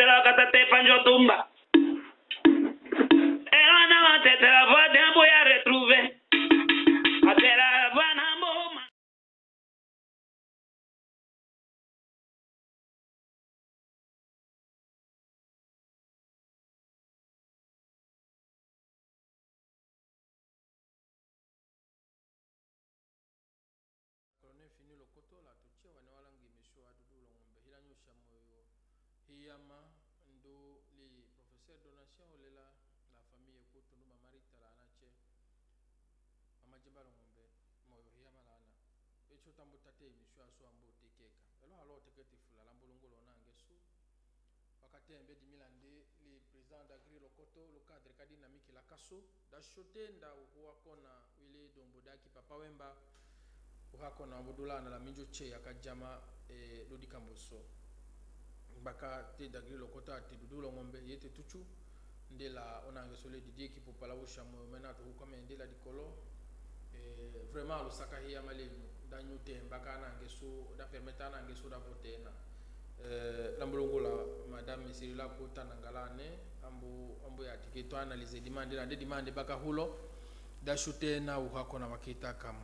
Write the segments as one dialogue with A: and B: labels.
A: la katate panjo tumba. Et on a tête la voix d'un boy à retrouver. A la voix d'un beau.
B: Colonel Fini Lokoto la tuchia wanawalangi misho adudu longombe hilanyo shamoyo hiyama ndo li professeur donation olela la famille kutu numa marita la anache amajeba longombe moyo hiyama lana echo tambo tate misho aso ambo tekeka elo halo teketi fula lambulungu lona ngesu wakati embe dimilande li président d'Agri Lokoto le cadre ka dynamique la kaso da shote nda uwa kona wile dombo daki papa wemba uhako na budula na la minjo che yakajama lodi kamboso baka te d'Agri Lokoto ati dudulo ngombe yete tuchu ndela onange sole didie ki popala wosha mo mena to comme ndela dikolo vraiment lo saka hiya male danyu te baka na ngeso da permettre na ngeso da voter na lambulongo la madame Cyrila Kota nangalane ambo ya tike to analyser demande la demande baka hulo da shute na uhako na wakita kam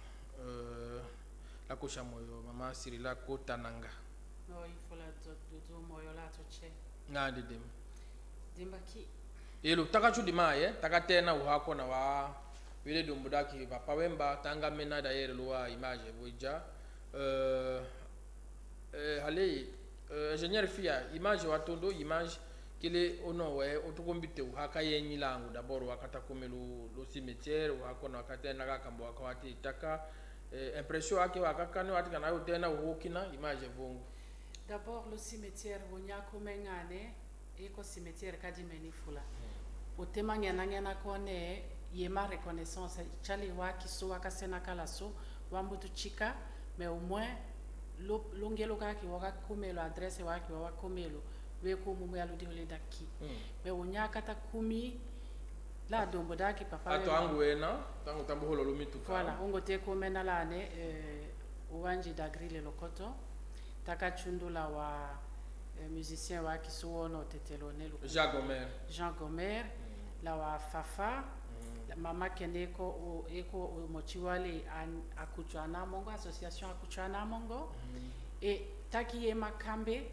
B: la kosha moyo mama Cyrila Kota nanga
C: no il faut la do moyo la toche
B: ngande dem
C: dimbaki
B: elo takachu dimaye takatena uhako na wa wile dombudaki papa wemba tanga mena d'ailleurs loi image boja hale ingénieur fia image watondo image kile ono we otukombite uhaka yenyi langu d'abord wakata komelo lo cimetière uhako na wakatena kakambo wakati itaka impression yake wakakane watika nayo tena uhokina image vongo
C: d'abord le cimetière wonya komengane eko cimetière kadimeni fula otemanya nangena kone yema reconnaissance chali waki so wakasena kala so wambutu chika mais au moins longelo kaki waka komelo adresse waki waka komelo weko mumu ya lodi ole daki mais wonya kata kumi la dombo daki papa
B: ato angu wena tangu tambo holo lumitu
C: voilà ongo te komena lane uwanji d'Agri Lokoto takachundula wa musicien wa kisuono tetelone Jean Gomer la wa Fafa mama keneko eko mochiwale akuchana mongo association akuchana mongo et takiye makambe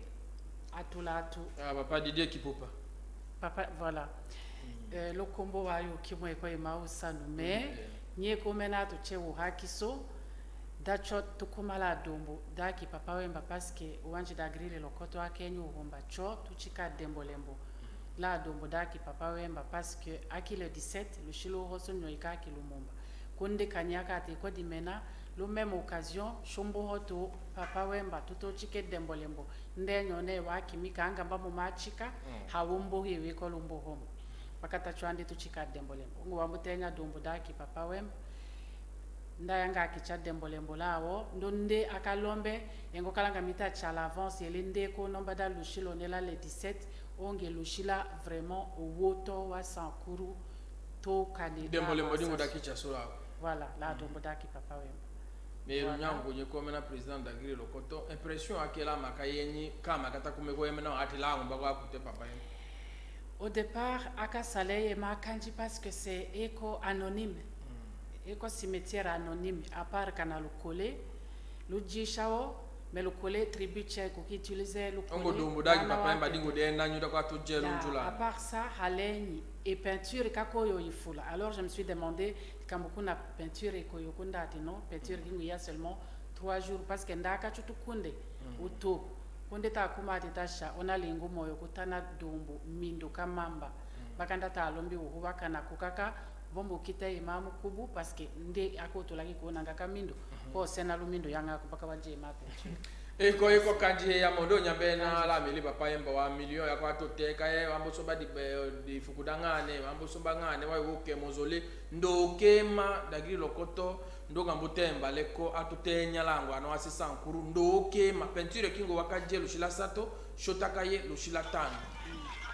C: atulatu
B: papa Didier Kipopa
C: papa voilà le combo wayo kimwe kwa mausanu mais nye komena to chewo hakiso dacho tukumala dombo daki papa wemba parce que uwanji d'Agri Lokoto akenyu homba cho tuchika dembolembo la dombo daki papa wemba parce que aki le 17 le chilo roso nyoika ki lumumba konde kanyaka ate ko dimena lo même occasion shombo hoto papa wemba tuto chike dembolembo ndenyo ne waki mikanga mbamo machika hawombo hewe ko lumbo homo bakata chwande tuchika dembolembo ngo wamutenya dombo daki papa wemba ndayanga kicha dembolembo lawo ndonde akalombe engo kalanga mita cha l'avance elende ko nomba da lushilo nela le 17 onge lushila vraiment owoto wa sankuru to kane
B: dembolembo dingo dakicha sura
C: voilà la dombo daki papa wemba
B: mais voilà. Nyango nye komena président d'Agri Lokoto impression akela makayenyi kama kata kumeko yemena atila ngomba kwa kute papa yemba
C: au départ aka saleye makanji parce que c'est éco anonyme éco cimetière anonyme à part kana le coller le jishao mais le coller tribu tchèque qui utilisait le coller
B: ongo dombo dagi papa yemba dingo de nanyu da kwa to jelo njula
C: à part ça haleni et peinture kakoyo ifula alors je me suis demandé quand beaucoup na peinture et koyo kunda atino peinture kingu ya seulement 3 jours parce que ndaka chutu kunde uto kunde ta kuma titasha ona lingu moyo kutana dombo mindo kamamba bakanda ta lombi uhuba kana kukaka bombo kita imamu kubu parce que nde akoto lagi kuona ngaka mindo ko sena lumindo yanga kubaka wanje mape
B: eko kanji ya mondo nyambena la mili papa yemba wa million ya kwa toteka wambo soba di fukudangane wambo soba ngane wa yoke mozole ndokema d'Agri Lokoto ndoga mbutemba leko atutenya lango ano asisa nkuru ndokema peinture kingo wakaje lushila sato shotaka ye lushila tano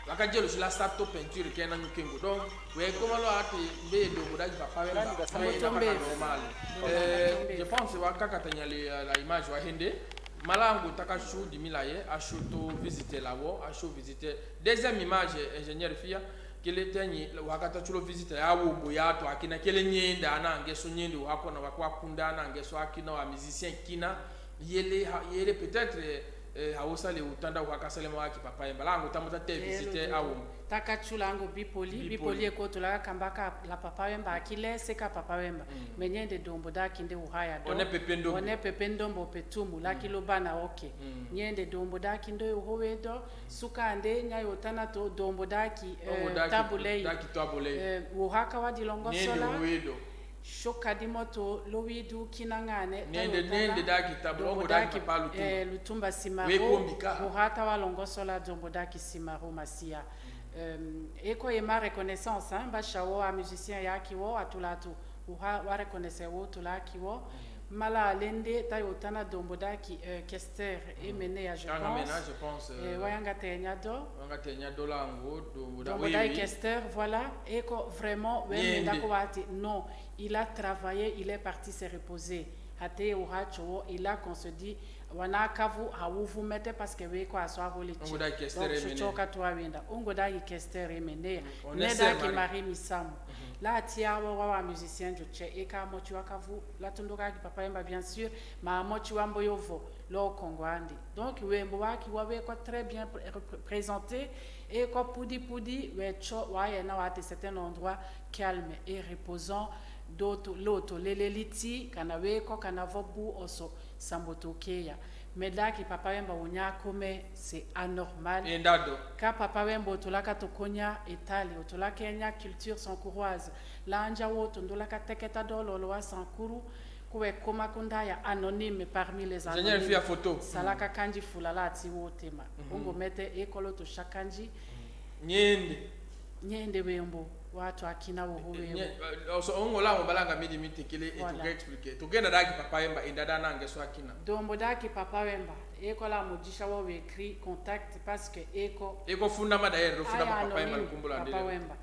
B: wakaje lushila sato peinture kena nyukingo donc we komalo ati be do dagi papa yemba normal je pense wakaka tanya la image wa hende Malango Takashu Dimilaye, a chuto visiter là-haut, a chaud visiter. Deuxième image, ingénieur Fia, qu'il était le Wakata Chulo visiter à Boyato, à Kina, qu'il est né à Nangeso Nindi, ou à Kona Wakunda, Nangeso Akina, un musicien Kina, il est peut-être Hausa le Utanda Wakasalema qui papa et Malango Tamata visiter à Wom.
C: Takachula ngo bipoli ekotola kambaka la papa wemba akile seka papa wemba menyende dombo da kinde uhaya do one pependombo petumu la kilobana oke nyende dombo da kinde uhowedo sukande nyayo tana to dombo da ki tabulei uhaka wadi longosola shoka di moto lowidu kinangane
B: nende da kitabongo da kipalu
C: lutumba simaro uhata wa longosola dombo da ki simaro masia eko ema reconnaissance hein bashawo a musicien yakiwo atulatu wa reconnaissance wo tulaki mala lende tayotana dombodaki Kester emenea je pense wayanga tenya do lango dombodaki Kester voilà eko vraiment non il a travaillé, il est parti se reposer hate uhacho il a qu'on se dit wana kavu hawuvu mete parce que weko aswa holichi donc choka to awenda ongoda yi Kester emene neda ki Marie Misamu la tia wa musicien joche eka mochi wakavu la tundoka ki papa yemba bien sûr ma mochi wambo yovo lo kongwandi donc wembo waki wawe kwa très bien présenté et quoi poudi wecho wa yena wa te certain endroit calme et reposant d'autres l'autre leleliti kana weko kana vobu oso sambotokeya meda ki papa wemba unya kome c'est anormal ka papa wemba otolaka tokonya etali otolaka Kenya culture sankuroise lanja woto ndolaka teketa dololo wa sankuru kuwe koma kundaya anonyme parmi les anonymes
B: photo
C: salaka kanji fulala ti wotema ongo mete ekolo to shakanji nyende wembo watu akina wowe
B: so ongo la balanga midi mitikile etuka expliquer tugenda daki papa wemba indada nange so akina
C: dombo daki papa wemba eko la mujisha wo écrit contact parce que
B: eko funda madaire funda papa wemba lukumbula ndile
C: papa wemba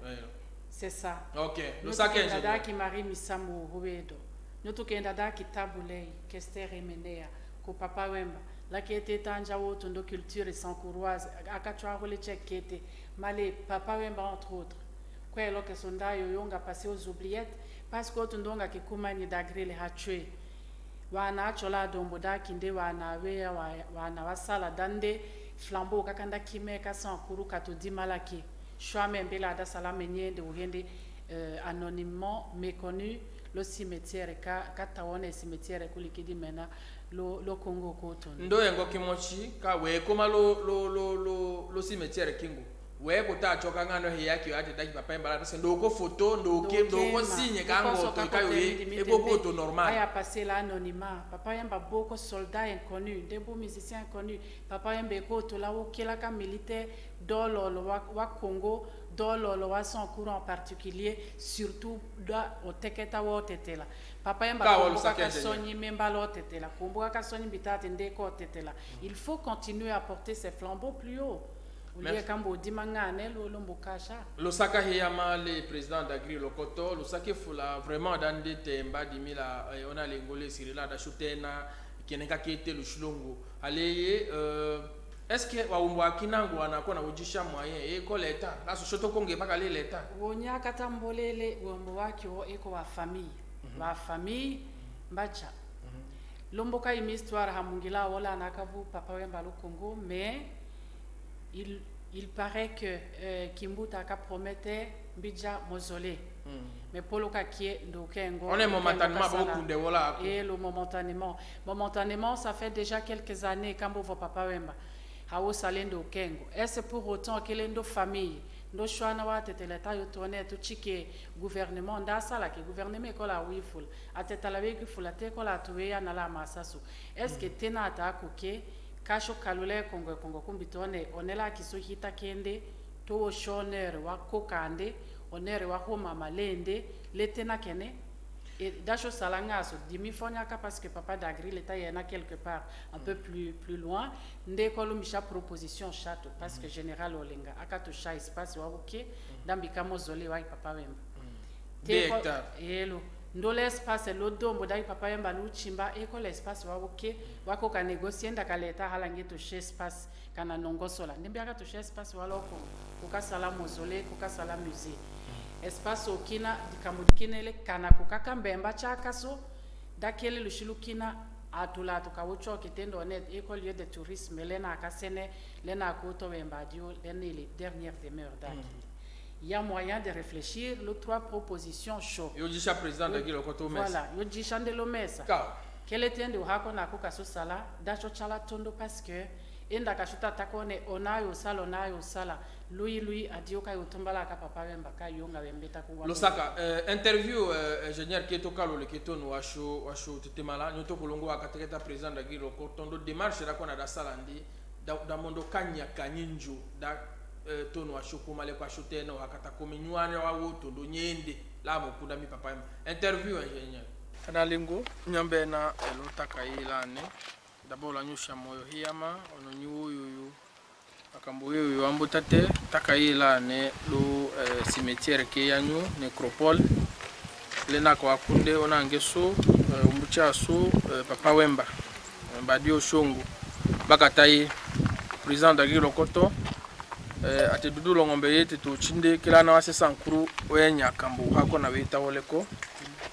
C: c'est ça
B: OK lo sakenje
C: daki Marie Misamu howedo notukenda daki tabulei Kester emenea ko papa wemba la qui était tanja woto ndo culture sankuroise akachwa hole chekete male papa wemba entre autres kwa elo ke sondayo yonga passé aux oubliettes parce que otundonga kikumani dagrele hachwe wana chola dombo daki nde wana we wana wasala dande flambeau kakanda kimeka sankuru katodi malaki shwame mbela da salame nyende uhende anonymement méconnu le cimetière katawone cimetière kulikidi mena lo Congo koton
B: ndo yengo kimochi ka we koma lo cimetière kingu we kota choka ngano he yaki ate daki papa mbala se ndoko photo ndoko signe kango to kayo e boko normal
C: aya passé l'anonymat papa yamba beaucoup soldats inconnus des beaux musiciens inconnus papa yamba ko to la okela ka militaire dololo wa Congo dololo wa son courant en particulier surtout da oteketa wo tetela papa yamba ka sonyi memba lo tetela kombo ka sonyi bitate ndeko tetela il faut continuer à porter ces flambeaux plus haut.
B: Lo saka hiyama le président d'Agri Lokoto lo sake fula vraiment dans des temba dimila on a l'engolé sirila da shutena keneka kete lo shulongo aleye est-ce que wa umwa kinango anako na ujisha moyen e ko leta la so shoto konge paka le leta
C: wonya katambolele wombo waki wo eko wa famille mbacha lomboka imi histoire hamungila wala nakavu papa wemba lo Congo mais il paraît que Kimbuta a prometté Mbidja mausolée. Mais pour le cas qui est d'Okengo.
B: On est momentanément beaucoup de voilà.
C: Et le momentanément, ça fait déjà quelques années quand vous papa Wemba. Hawo salendo Okengo. Est-ce pour autant que l'endo famille, ndo shwana wa teteleta yotone to chike gouvernement ndasa la ke gouvernement ko la wiful ateta la weki fulate ko la tuwe na la masasu. Est-ce que tena ata koke kasho kalule kongo kumbitone onela kisuhita kende to shonere wa kokande onere wa homa malende letena kene et dasho salangaso dimifonya ka parce que papa d'Agri l'état yana quelque part un peu plus loin nde kolumisha proposition château parce que général olenga akato cha espace wa OK dambika mozole wa papa wemba
B: directeur
C: elo ndo l'espace lo dombo daki papa yemba luchimba eko l'espace wabuke wako ka négocier ndaka leta halangi to chez espace kana nongosola ndimbiaka to chez espace waloko kukasala mausolée kukasala musée espace okina dikamudkinele kana kukaka mbemba chakaso dakele lushilukina atula tukawucho kitendo net eko lieu de tourisme lena akasene lena koto wemba dio lena les dernières demeures daki. Il y a moyen de réfléchir les 3 propositions chaudes.
B: Yo disha président de Guilo Koto Mesa.
C: Voilà, yo disha de lo mesa. Quel était le hako na kuka so sala dacho chala tondo parce que enda kashuta takone onayo sala lui adioka yotombala ka papa wemba ka yonga wembeta ku
B: Losaka interview ingénieur Keto Kalo le Keto no washo tetemala nyoto kolongo akateketa président de Guilo Koto ndo démarche la kona da salandi da mondo kanya kanyinju da tono ashokuma le kwa shote no hakata kominywane wa woto ndo nyende la mukunda mi papa interview ingénieur kana lingo nyambe na elutaka ilane d'abord la nyusha moyo hiyama ono nyuyu akambo yoyo ambotate taka ilane lo cimetière ke yanyu nécropole lena kwa kunde ona ngeso umbucha so papa wemba badio shongo bakatai président d'Agilo Koto ate dudu longombe yete to chinde kila na wase sankuru wenya kambo hako na wita woleko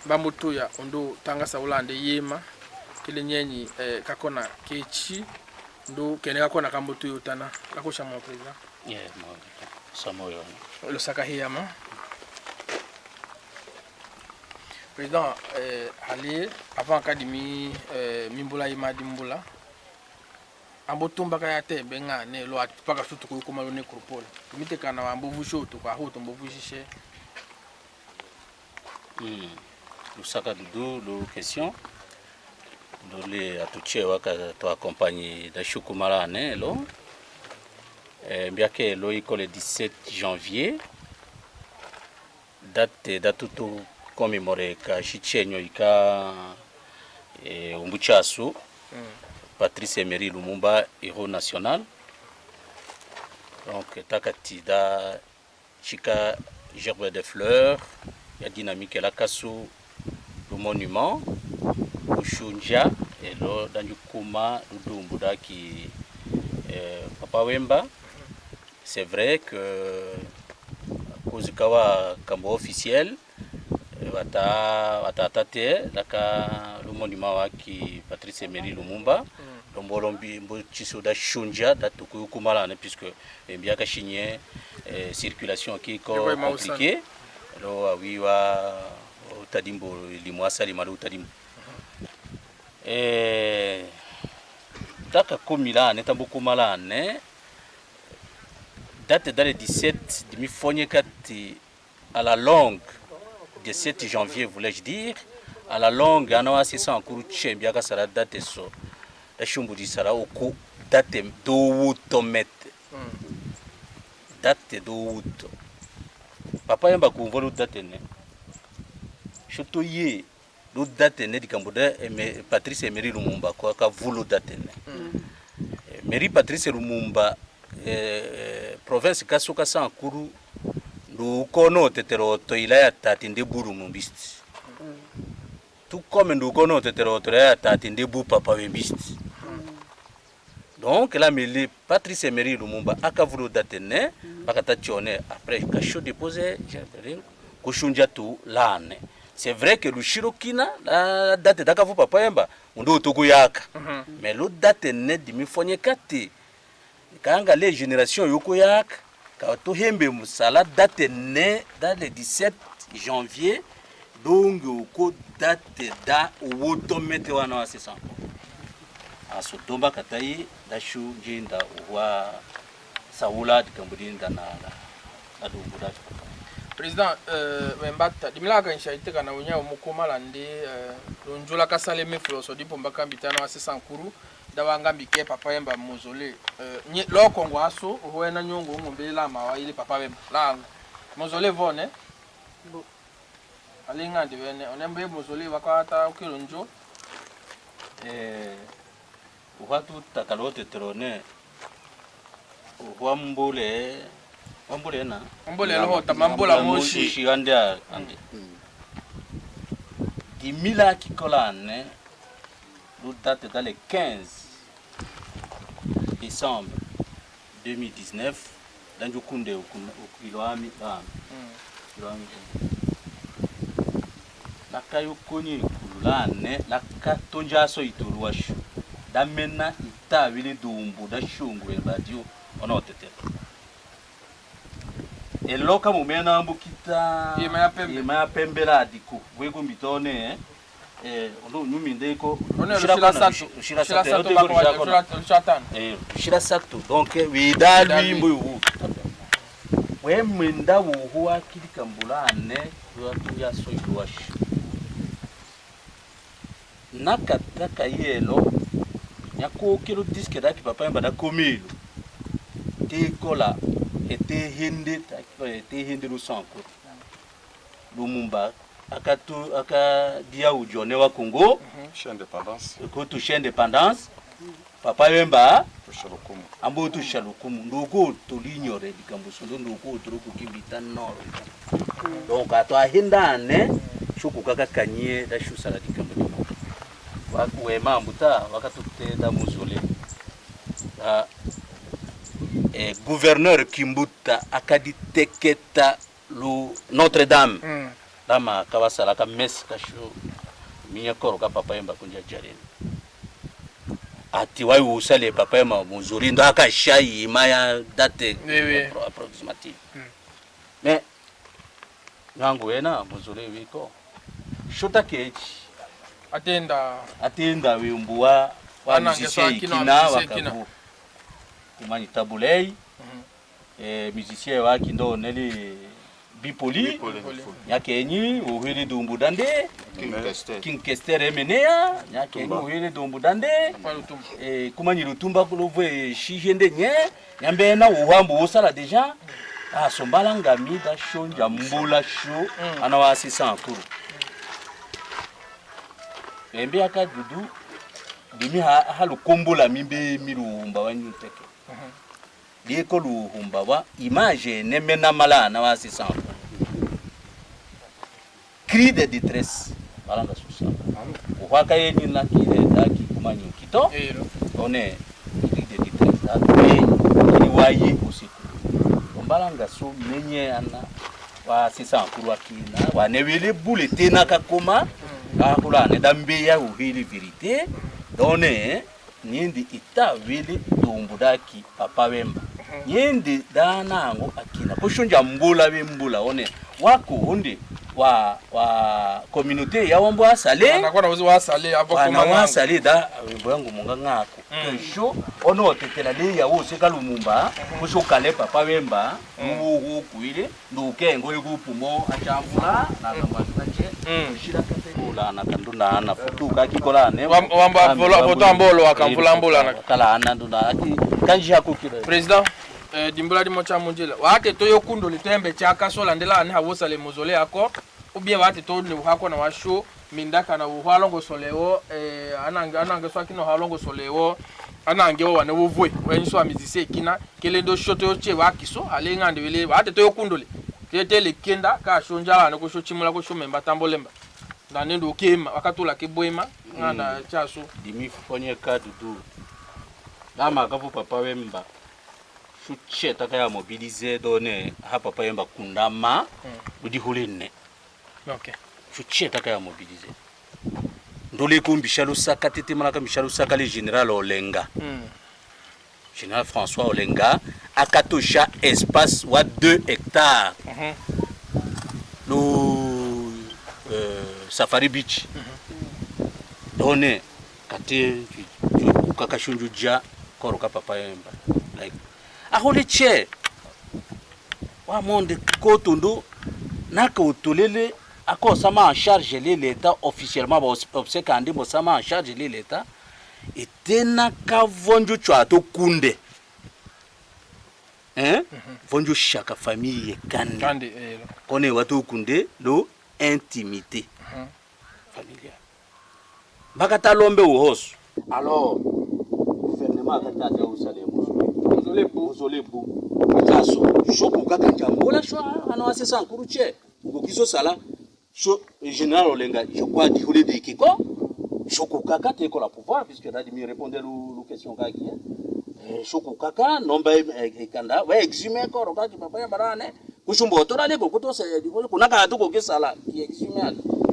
B: bamutu ya ondo tanga saulande yema kile nyenyi kakona kechi ndo kene kakona kambo tu yotana kakosha mo president
D: mo samoyo
B: lo saka hiyama président ali avant académie mimbula imadi mbula ambotumba kaya te benga ne lo atpaka sutu ko kuma lo nécropole mite kana wambo vusho to kwa hoto mbo vushishe
D: lusaka dudu lo question do le atuche waka to accompagner da shukumala ne lo mbiake lo iko le 17 janvier date datutu commémorer ka shichenyo ika umbuchasu Patrice Emery Lumumba, héros national. Donc, Takatida, Chika, gerbe de fleurs, il y a dynamique et la kassou, le monument, le Shunja, et là, dans le Kuma, le Dumbuda qui Papa Wemba. C'est vrai que, Kozikawa, Kambo officiel, le monument qui Patrice Emery Lumumba dombolombi mbochiso da shunja da tukukumala puisque bien ka chigné circulation qui est compliquée alors oui wa tadimbo limwasa limalu tadimbo daka komila ne tambukumala ne date dans le 17 demi fonye kati à la longue 17 janvier, voulais-je dire, à la longue, on a assisté en cours de chien, ça a date so. La chumbudi sera au coup date do tomate. Date do Papa yamba ku volu date ne. Choto ye do date ne di Cambodia et Patrice Emery Lumumba quoi ka volu date ne. Emery Patrice Lumumba province kasoka sa en cours du kono tetero to ilaya tatinde buru mumbist tout comme du kono tetero to ilaya tatinde bu papa wembist donc la mêlée Patrice Emery Lumumba akavulu datene bakata tione après kacho déposé ko shunja tu lane c'est vrai que le Shirokina la date dakavu papa yamba ndo tokuyaka mais l'autre date ne dimi fonye kati kanga les générations yokoyaka Kato hembe musala date né dans le 17 janvier donc ko date da wotomete wana wa sesa aso tomba katai da shu jinda wa saula de kambudinda na dumbuda
B: président wembata dimilaka inshaite kana unya umukomala ndi lonjola kasale mefulo so dipomba kambitana wa sesa nkuru dawanga mbike papa yemba mausolée loko ngwaso hoena nyongo ngombe la mawa ile papa yemba la mausolée vone bo alinga ndiwene onembe mausolée wakata ukilonjo
D: watu takalote trone wambule
B: na wambule lo tamambola moshi
D: ande Dimila Kikolane, nous date dans le 15 décembre 2019, dans le Kunde au Kiloami. La Kayo Koni Kulane, la Katonja so ituruashu. Damena ita vile dumbu da shungu badio onotete. Eloka mumena ambukita yema ya pembela diku. Wego mitone ono nyumi ndeko shira satu donc wida lwimbu we mwenda wuhuwa kilikambulane watu ya so iduashi nakataka yelo nyako kilo disque daki papa yamba da komilo te kola ete hindi lu sanko lumumba aka dia ujone wa Congo
E: chaîne indépendance
D: ko tu chaîne indépendance papa yamba
E: tushalukumu
D: ambo tu shalukumu ndoko to lignore dikambuso ndoko turuku kibita noro donc atwa hindane shuku kaka kanye da shusala dikambuso wakuwema ambuta wakatutenda muzole gouverneur Kimbuta akaditeketa lu Notre-Dame lama kawasala ka mes kasho minya koro ka papa yamba kunja jareni ati wai usale papa yamba muzuri ndo akashai maya date approximative mais nangu wena muzuri wiko shota kechi atenda wimbuwa wa musicien ikina wakabu kumani tabulei musicien waki ndo neli bipoli yake enyi uhiri dumbu dande King Kester emenea yake enyi uhiri dumbu dande kumani lutumba kulovwe shijende nye nyambe na uhambu usala deja sombala ngami da shonja mbula sho ana wa 600 kuru embe aka dudu dimi halu kombola mimbe mirumba wanyuteke lieko luhumba wa image nemena mala na wa 600 cri de détresse balanga susa uhaka yenyi na kile daki kumanyu kito one cri de détresse da ni waye usiku balanga so menye ana wa 600 kuru akina wa nevele bule tena kakoma akula ne dambe ya uhili vérité donne nindi ita vile dumbudaki papa wemba nindi danango akina kushunja mbula bimbula one wako hunde wa communauté ya wambo asale
B: anakuwa na uzi wa asale hapo kwa
D: na asale da wimbo yangu munga ngako kesho ono tetela le ya wose kalumumba kushokale papa wemba uhu kuile ndukengo igupumo achamvula na ngambaje shira kate na kanduna ana futuka kikolane
B: wamba foto ambolo akamvula mbola na
D: kala ana nduna ati kanji hakukira
B: president dimbula di mocha munjela wate to yokundo litembe chaka sola ndela ani hawosa le mozole ako ubie wate to ni hako na washo mindaka na uhalongo soleo anange swaki no halongo soleo anange wane wovwe wenso amizise kina kele do shoto che wakiso alenga ndwele wate to yokundo le kenda ka shonjala na ko shochimula ko shomemba tambolemba na nendo kema wakatula keboema ngana chaso
D: dimi fonye kadudu dama kavu papa wemba chucheta kaya mobiliser donne ha papa wemba kundama budi hulene
B: okay
D: chucheta kaya mobiliser ndole ko mbishalu saka tete malaka mbishalu saka le général Olenga général François Olenga akatosha espace wa 2 hectares Safari Beach donne kate kakashunjuja koroka papa yemba like ahole che wa monde kotondo naka utolele akosa ma en charge l'état officiellement obsèque andi mo sama en charge l'état etena ka vonjo chwa to kunde vonjo shaka famille kande kone watu kunde do intimité familiale bakata lombe uhoso alors gouvernement akataja usale muzole bu akaso shoku kaka jambola shwa ana wase sankuruche ugokiso sala général Olenga, je crois, du volet de Kiko, Choco Kaka, tu es la pouvoir, puisque là, il me répondait aux questions qui Choco Kaka, non, Kanda, ouais, exhumé, encore, tu peux pas y aller. Kushumbo, tu as dit que tu sais, qu'on a gardé que ça là, qui exhumé,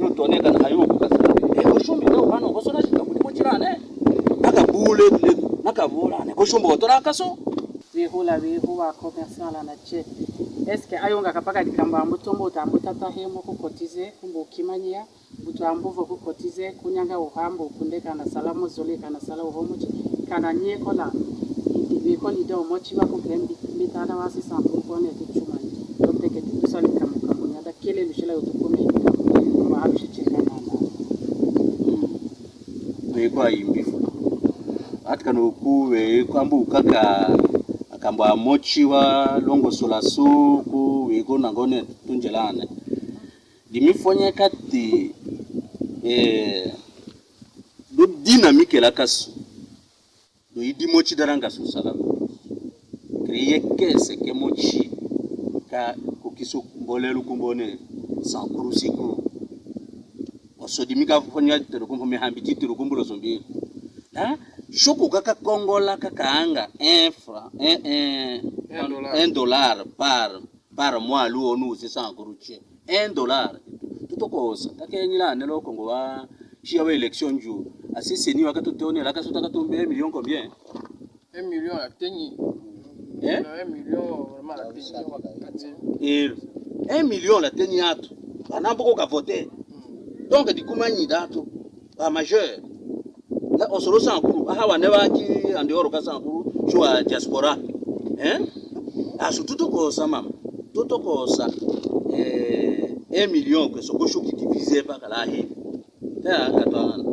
D: nous tournons quand ayo, et Kushumbo, on va nous ressortir, pour dire, Nakaboule, Nakavola, Kushumbo, tu as casso.
C: Vihula vihuwa commerçant la nache. Est-ce que ayonga kapaka dikamba mutombo utambuta tahemo kukotize kumbo kimanyia utambuvo kukotize kunyanga uhambo kundeka na salamu zole kana sala uhomuchi kana nyeko la biko lido mochi wa kukrembi mitana wasi sampu kone tuchumani topteke tusali kamunya da kele lushela utukome kama habishicheka nana
D: kwa imbifu atika nokuwe kwambu kaka akamba mochi wa longo sola suku wego nangone tunjelane dimifonya kati do dynamique la kasu do idi mochi daranga susala créer kese ke mochi ka kokiso mbolelu kumbone sankuru siku oso dimika fonya tero kumpo mehambiti tero kumbulo zombi na Choco Kaka Congola Kakaanga $1 par mois nous c'est ça encore $1 tout cause takenyila nelo Congo wa chiawe élection jour assez seni wakato tone la kaso takatombe 1 million combien
B: 1 million la tenyi 1 million vraiment la tenyi
D: 1 million la tenyi atu banamboko ka voter donc dikumanyi datu ba majeur la osoro sankuru hawa newa ki andioro ka sankuru jua diaspora asu tutoko sa mama tutoko sa 1 million que soko shoki divisé par la hi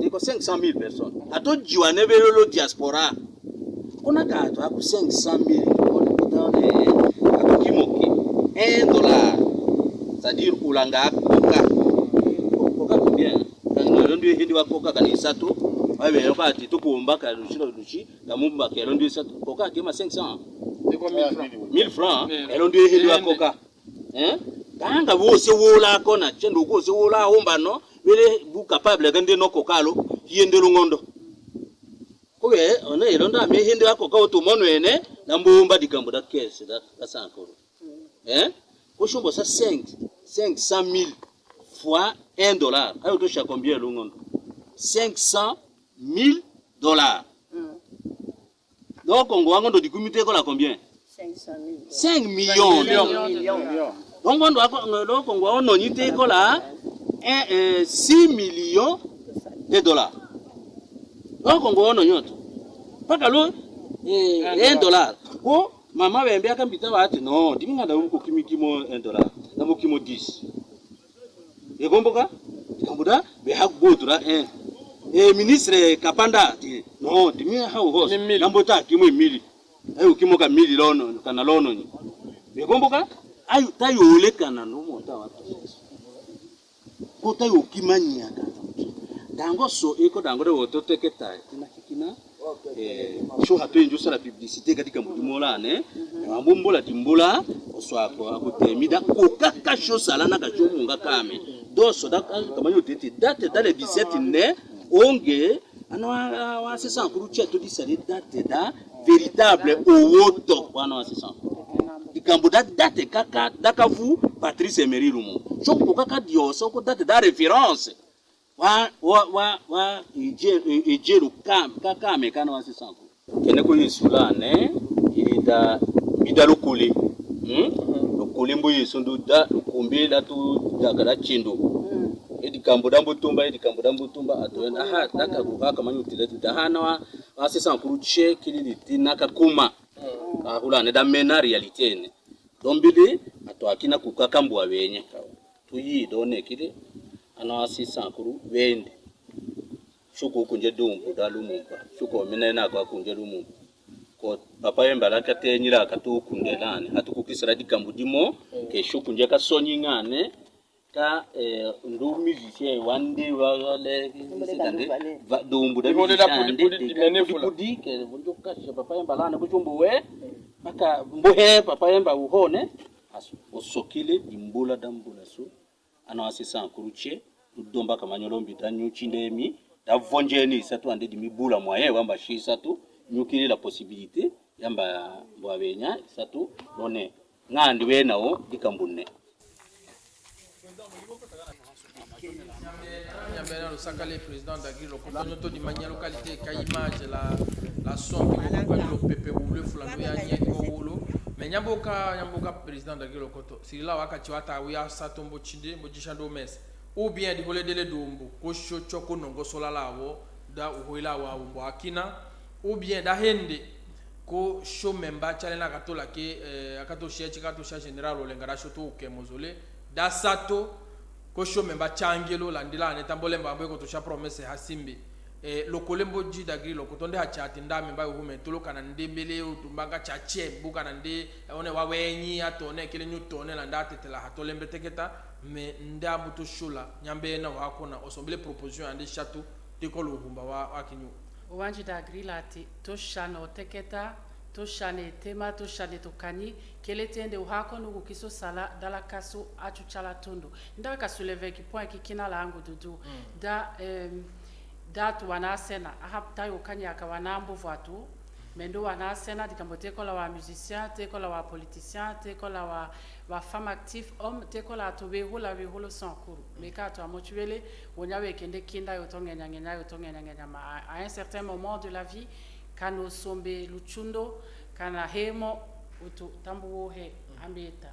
D: diko 500,000 personnes ato jiwa nevelo lo diaspora kuna ka to aku 500,000 on donne ato kimoki $1 c'est-à-dire ulanga koka combien quand on dit hindi wa koka kanisa to abe yakati tukumba ka lushiro lushi kamumba ke londo isa koka kema 500 1000 francs elondo ehedi wa koka kanga bose wola kona chendo ko se wola homba no bele bu capable gande no kokalo yende lungondo kowe ona elondo ame hindi wa koka otomono ene na mbomba dikambo da kese da kasankoro ko shumbo sa 500,000 fois $1 ayo to cha combien lungondo $500,000. Donc, on va dire que la combien 5 millions. Donc, on doit dire 6 millions de dollars. Donc, on va dire pas que $1. Oh, maman, elle bien quand non, dis moi d'avoir kimo $1. D'avoir kimo 10. Et comprends Kambuda, be hak botura ministre Kapanda no dimi ha ho nambota kimo 1000 ayo kimo ka 1000 lono kana lono ni be komboka ayo tayo olekana no monta watu ko tayo kimanya ka dango so eko dango de wototeketa tina kikina sho hato injo sala publicité katika mudimola ne ambombola timbula oswako akutemida ko kaka sho sala na ka chomunga kame doso da kamanyo tete date dans les 17 ne onge ana wa sesa nkuru cheto di sale date da véritable owoto wana wa sesa dikambo date kaka dakavu Patrice Emery Lumu choko kaka dioso ko date da référence wa ejero kaka amekana wa sesa nkuru kene ko yesula ne ida lokole lokole mbo yesondo da kombe da tu daga chindo edikambo dambo tumba atoena aha daka kuka kama nyutile tutahana wa sesa nkuru che kiliti naka kuma ahula ne da mena realite ne dombele ato akina kuka kambo abenye tuyi done kile ana wa sesa nkuru wende shuko kunje dumbu dalumumba shuko minena kwa kunje lumumba ko papa yemba lakatenyira akatukundelane atukukisira dikambo dimo ke shuko kunje ka sonyingane ka musicien wande wale sikande dumbu da pudi ke bonjoka papa yemba lana kuchumbu we maka mbohe papa yemba uhone osokile dimbula dambula so ana asisa kuruche domba kamanyolombi tanyu chindemi da vonjeni satu ande di mibula moyen wamba shi satu nyukili la possibilité yamba bwabenya satu lone ngandi wenao dikambunne
B: Nyambena le sakale président d'Agri le cotonyoto di mania localité ka image la son qui ko le pepe ou le fulano ya nyeko wolo mais nyamboka président d'Agri le coton si la wakati wata wiya satombo chinde mo jishando mes ou bien di volé dele dombo ko choko nongo solalawo da uhoila wa umbo akina ou bien da hende ko show memba chalena katola ke akato chechi kato cha general olengara shoto ke mozole da sato ko show memba changelo landila ne tambolemba ambe ko to cha promesse hasimbi lokolembo ji d'Agri lokotonde ha chati ndame mba hume tolo kana ndembele utumbanga chache buka nande one wawenyi atone kile nyutone la ndate tela hatolembe teketa me ndambu to shula nyambe na wakona osombele proposition ande château tekolo humba wa kinyu
C: wanji d'Agri lati to shano teketa to shane tema to shane to kani kele tende uhako nugu kiso sala dala kaso achuchala tondo ndaka souleve ki point ki kina la angu dudu da tu wanasena ahapta yokanya akawanambo vatu mendo wanasena dikamboteko la wa musicien teko la wa politicien teko la wa femme active homme teko la to beho la beho lo sankuru meka to amotuele onyawe kende kinda yotongenya ma à un certain moment de la vie kano sombe luchundo kana hemo utu tambu he ambeta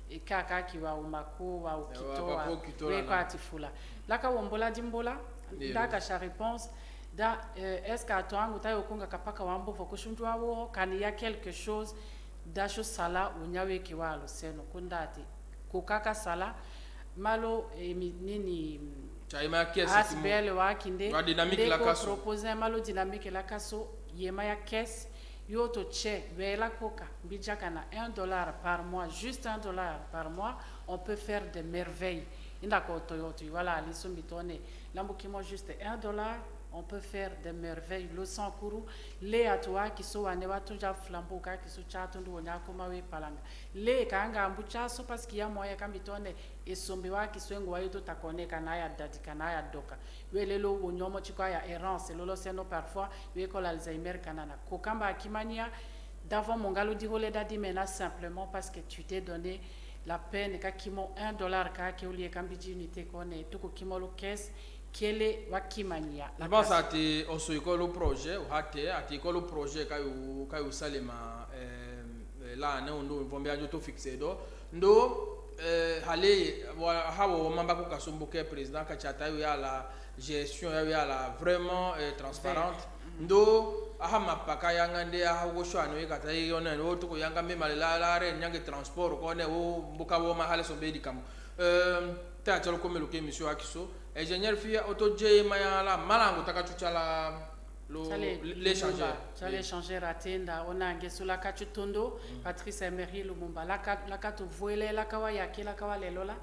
C: ikaka kiwa umako wa ukitoa weka atifula laka wombola dimbola ndaka cha réponse da est-ce que atoangu tayo kunga kapaka wambo fokushunjwa wo kani ya quelque chose da sho sala unyawe kiwalo seno kundati kukaka sala malo nini
B: chaima kesi
C: asbele wakinde
B: wa dynamique la kaso
C: proposer malo dynamique la kaso yema ya caisse yoto che vela koka bijaka na $1 par mois juste $1 par mois on peut faire des merveilles inda ko toyoto wala lisumbi tone lambukimo juste $1 on peut faire des merveilles le sankuru le atwa kiso wane watu ja flamboka kiso chato ndo nyako mawe palanga le kanga ambucha so parce qu'il y a moyen kambitone esombe wa kiswengo wa yoto takoneka na ya dadika na ya doka welelo wonyomo chikwa ya errance lolo seno parfois weko Alzheimer kanana kokamba akimania d'avant mongalo di role dadi mena simplement parce que tu t'es donné la peine ka kimo $1 ka ke ulie kambiji unité kone tuko kimo lo caisse kele wakimania
B: je pense ati oso ikolo projet ou hate ati ikolo projet kayu salema la ne ndo vombe ajo to fixé do ndo hale hawo mamba ko kasumbuke président ka chata ya la gestion ya la vraiment transparente ndo aha mapaka yangande aha go shwano ikata yona no to ko yanga me malala re nyange transport ko ne wo mbuka wo mahale so be dikam ta tolo ko melo ke monsieur akiso ingénieur fia auto je mayala malango takachuchala l'échangeur
C: l'échangeur atenda ona ngesula kachutondo Patrice Emery Lumumba la kato voile la kawaya kila kawale lola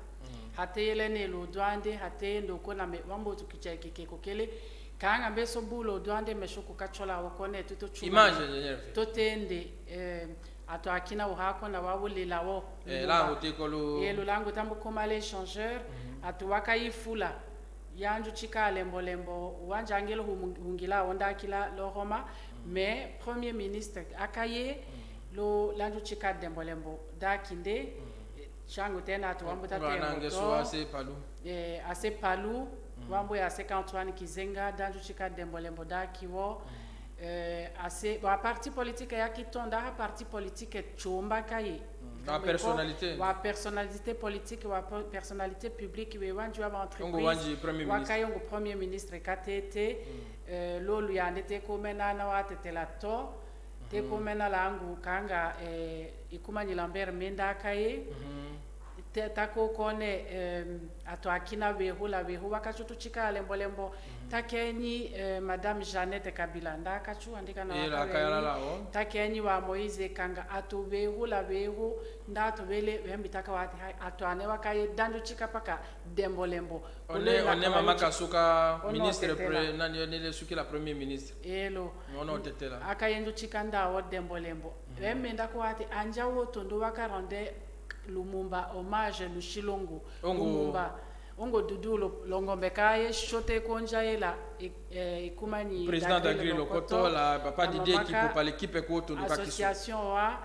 C: hatele ne lo douande hatendo kona me wambo tukicheke kokele kanga beso bulo douande meshuku kachola wakone tuto chuma
B: image ingénieur
C: totende ato akina uhako na wawule lawo
B: la hotekolo
C: yelo lango tambo koma l'échangeur ato wakaifula yanju chika lembo wanja angelo hungila onda kila lo Roma mais premier ministre akaye lo lanju chika dembolembo dakinde chango tena to wambo tatembo ase palu wambo ya se Antoine Kizenga danju chika dembolembo dakiwo ase wa parti politique ya kitonda parti politique chomba kaye wa personnalité politique wa personnalité publique we wanju wa entreprise wa kayongo premier ministre katete lolu ya ndete komena na watetela to te komena langu kanga ikumani Lambert Menda kaye tako kone ato akina behu wakachutu chika lembo takeni madame Jeannette Kabila ndakachu andika na wakale takeni wa Moise kanga ato behu ndato bele wembitaka wati ato ane wakaye dandu chika paka dembolembo
B: one mama kasuka ministre pre nani ne suki la premier ministre
C: elo
B: ono tetela
C: akayendu chika ndawo dembolembo wembenda ko wati anja woto ndo wakarande Lumumba hommage Lushilongo Lumumba ongo dudu longombe kaye shote konja la ikumani
B: président d'Agri Lokoto la papa Didier qui pour l'équipe ko to
C: association wa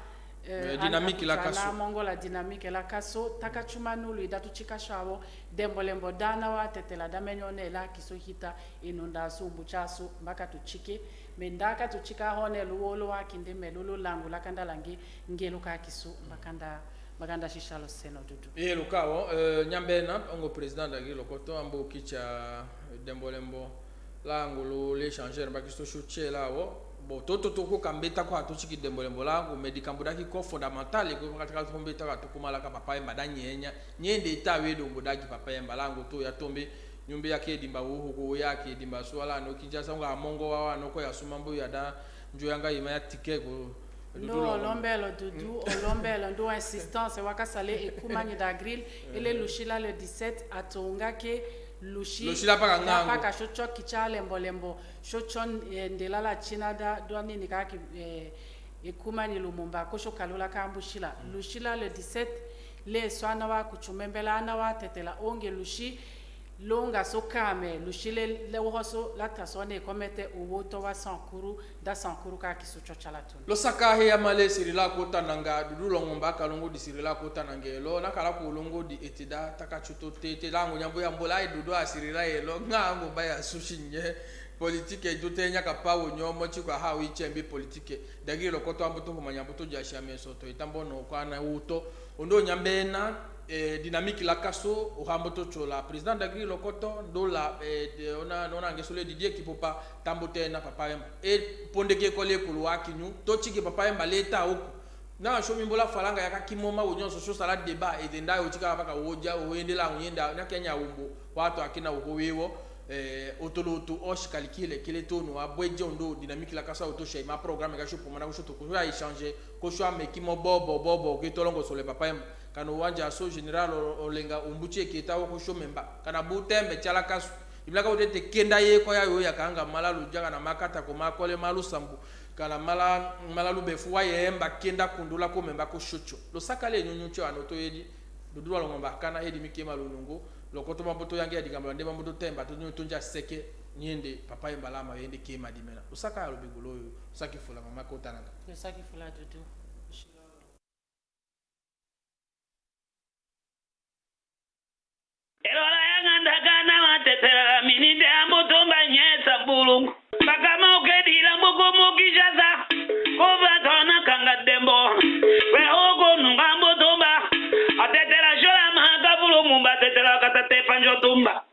B: dynamique la kaso
C: mongo la dynamique la kaso takachumanu lu idatu chikashabo dembolembo dana wa tetela damenyone la kisohita inunda su buchasu mbaka tuchike mendaka tuchika hone luwolo wa kinde melulu langu la kanda langi ngelu ka kisu maganda shishalo seno dudu
B: lukawo nyambena ongo président d'Agri Lokoto ambo kicha dembolembo langu l'échangeur bakisto chuche lawo bo toto ko kambeta ko atochiki dembolembo langu medikambo daki ko fondamental ko katika tombeta ka tukumala ka papa yamba danyenya nyende itawe dongo daki papa yamba langu to ya tombe nyumbe yake dimba uhu yake dimba swala no kinjasa nga mongo wa no ko yasumambo ya da njo yanga ima ya tike ko
C: no olombelo dudu olombelo ndo insistance wakasale ekumanye d'Agri ele lushila le 17 atonga ke lushila paka shocho kichale mbolembo shochon ndelala china da douani nikaki ekumanye lumumba ko shokalula kambushila lushila le 17 le swana wa kuchumembela na wa tetela onge lushi longa sokame lushile le woso la tasone komete uwoto wa sankuru da sankuru ka kisucho chalatun
B: lo sakahe ya male sirila ko tananga dudu longomba kalongo di sirila ko tanangelo na kala ko longo di etida takachuto tete lango nyambo ya mbola dudu asirila elo ngango baya sushinye politique dutenya kapawo nyomo chiko hawi chembe politique d'Agri Lokoto ambuto ko manyambuto jashame soto itambono kwa na uto ondo nyambena dynamique la kaso o hamboto chola président d'Agri Lokoto ndo la ona ngesole Didier qui popa tambote na papa yamba e pondeke kole kulwa kinyu to chiki papa yamba leta oku na shomi mbola falanga yakakimoma wonyoso so sala débat et ndai ochika baka woja oendela unyenda na Kenya umbo watu akina uhowewo otoloto oshikalikile kile tono abweje ndo dynamique la kasa otoshe ma programme ka shopo mona kushoto ko ya échanger ko shwa mekimo bobo ke tolongo sole papa yamba kano wanja so general olenga umbuche kitawo ko shomemba kana butembe chala kasu iblaka utete kenda ye ko yayo yakanga malalu jaga na makata ko makole malu sambu kana malalu befuwa yemba kenda kundula ko memba ko shocho lo sakale nyunyucho anoto yedi dudwa longomba kana yedi mikema lunungu Lokoto mamboto yange ya digamba ndema mamboto temba tunja seke nyende papa yembalama yende kema dimena lo saka lo bigulo saki fula mama ko tananga
C: lo saki fula dudu
A: Elola yanganda kana watetera minide ambotomba nyesa bulungu bakama ukedila mbogomo kijaza kova tona kanga dembo we ogo nunga ambotomba atetera shola mahaka bulungu batetera katate panjo tumba